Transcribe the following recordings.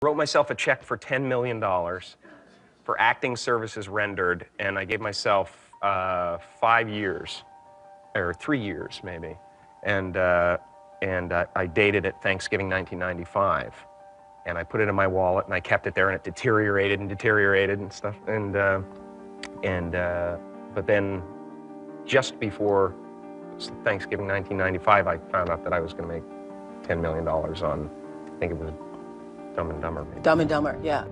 Wrote myself a check for $10 million for acting services rendered, and I gave myself 5 years, or 3 years maybe, and I dated it Thanksgiving 1995, and I put it in my wallet, and I kept it there, and it deteriorated and stuff, but then just before Thanksgiving 1995, I found out that I was going to make $10 million on, I think it was Dumb and Dumber, maybe. Dumb and Dumber, yeah.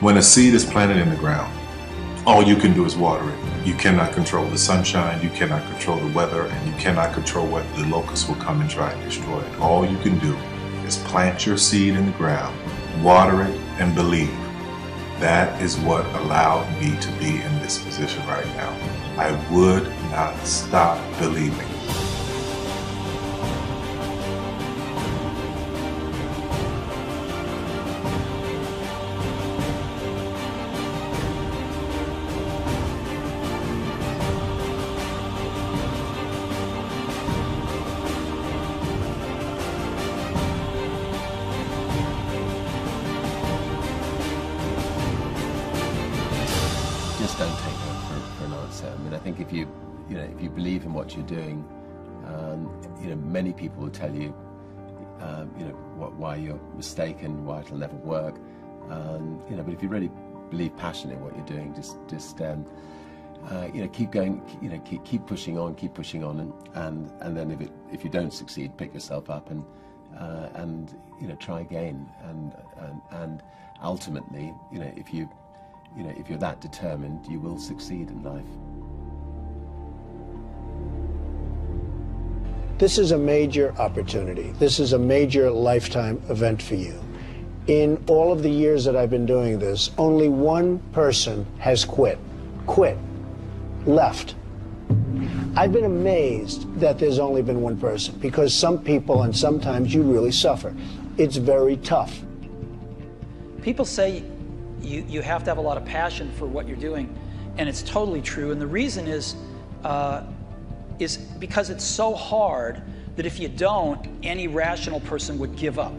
When a seed is planted in the ground, all you can do is water it. You cannot control the sunshine, you cannot control the weather, and you cannot control what the locusts will come and try and destroy it. All you can do is plant your seed in the ground, water it, and believe. That is what allowed me to be in this position right now. I would not stop believing. Just don't take that for an answer. I mean, I think if you believe in what you're doing, many people will tell you, why you're mistaken, why it'll never work. But if you really believe passionately in what you're doing, just keep going, keep pushing on, and then if you don't succeed, pick yourself up and try again, and ultimately, if you're that determined, you will succeed in life. This is a major opportunity. This is a major lifetime event for you. In all of the years that I've been doing this, only one person has left. I've been amazed that there's only been one person, because some people, and sometimes you really suffer. It's very tough. People say you have to have a lot of passion for what you're doing, and it's totally true. And the reason is because it's so hard that if you don't, any rational person would give up.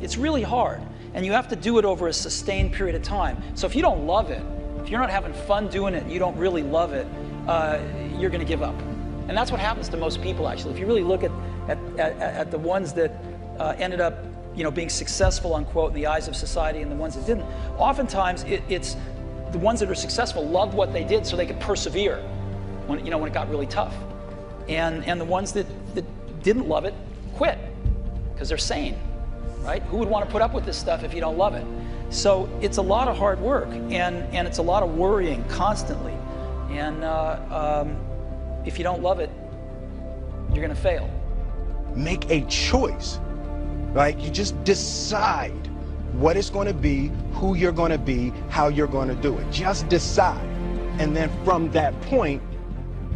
It's really hard, and you have to do it over a sustained period of time. So if you don't love it, if you're not having fun doing it, you don't really love it, you're going to give up. And that's what happens to most people, actually. If you really look at the ones that ended up being successful, unquote, in the eyes of society, and the ones that didn't, oftentimes it's the ones that are successful loved what they did so they could persevere when it got really tough. And the ones that didn't love it quit because they're sane, right? Who would want to put up with this stuff if you don't love it? So it's a lot of hard work, and it's a lot of worrying constantly. And if you don't love it, you're going to fail. Make a choice. Right? You just decide what it's going to be, who you're going to be, how you're going to do it. Just decide. And then from that point,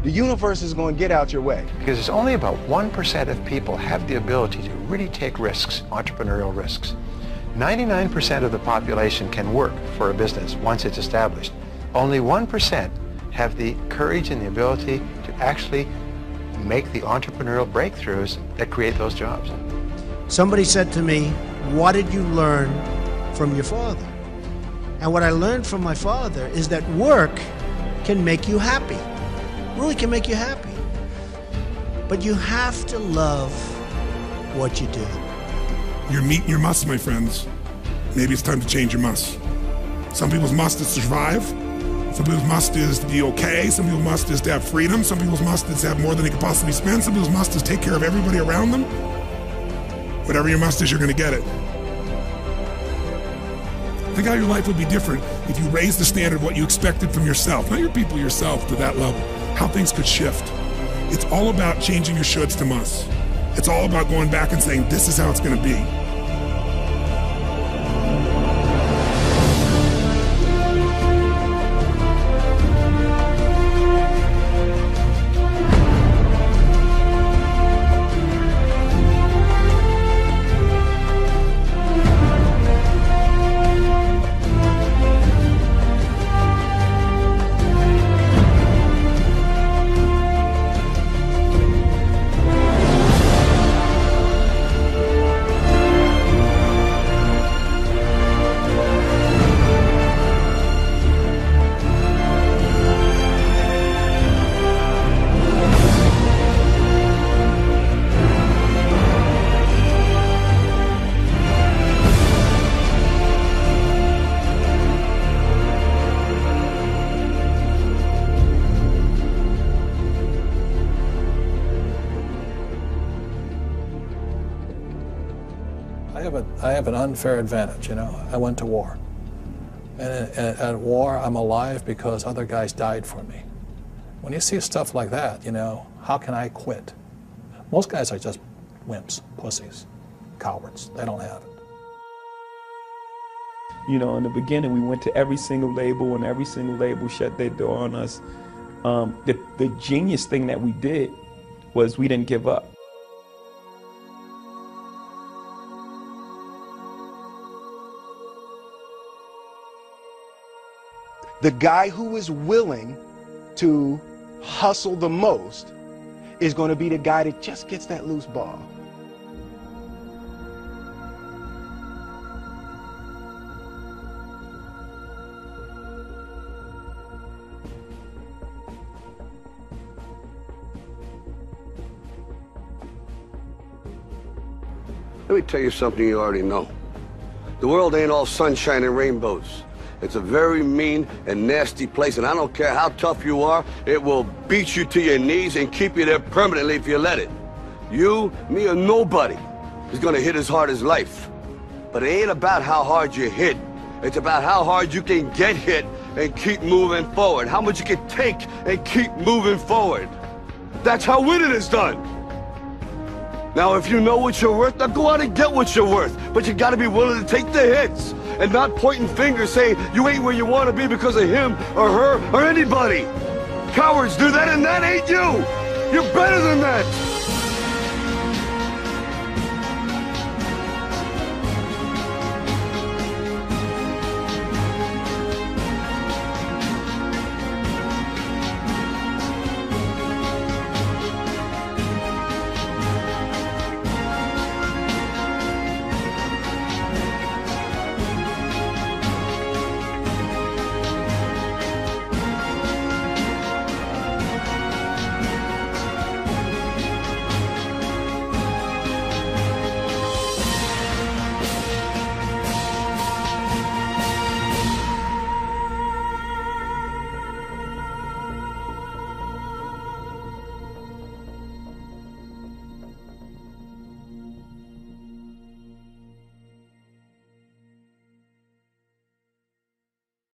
the universe is going to get out your way. Because it's only about 1% of people have the ability to really take risks, entrepreneurial risks. 99% of the population can work for a business once it's established. Only 1% have the courage and the ability to actually make the entrepreneurial breakthroughs that create those jobs. Somebody said to me, what did you learn from your father? And what I learned from my father is that work can make you happy. Really can make you happy. But you have to love what you do. You're meeting your must, my friends. Maybe it's time to change your must. Some people's must is survive. Some people's must is to be okay. Some people's must is to have freedom. Some people's must is to have more than they could possibly spend. Some people's must is take care of everybody around them. Whatever your must is, you're going to get it. Think how your life would be different if you raised the standard of what you expected from yourself, not your people, yourself, to that level. How things could shift. It's all about changing your shoulds to musts. It's all about going back and saying, this is how it's going to be. I have an unfair advantage, you know. I went to war. And at war, I'm alive because other guys died for me. When you see stuff like that, you know, how can I quit? Most guys are just wimps, pussies, cowards. They don't have it. You know, in the beginning, we went to every single label, and every single label shut their door on us. The genius thing that we did was we didn't give up. The guy who is willing to hustle the most is going to be the guy that just gets that loose ball. Let me tell you something you already know. The world ain't all sunshine and rainbows. It's a very mean and nasty place, and I don't care how tough you are, it will beat you to your knees and keep you there permanently if you let it. You, me, or nobody is gonna hit as hard as life. But it ain't about how hard you hit. It's about how hard you can get hit and keep moving forward. How much you can take and keep moving forward. That's how winning is done. Now, if you know what you're worth, now go out and get what you're worth. But you gotta be willing to take the hits and not pointing fingers saying you ain't where you want to be because of him or her or anybody. Cowards do that, and that ain't you. You're better than that.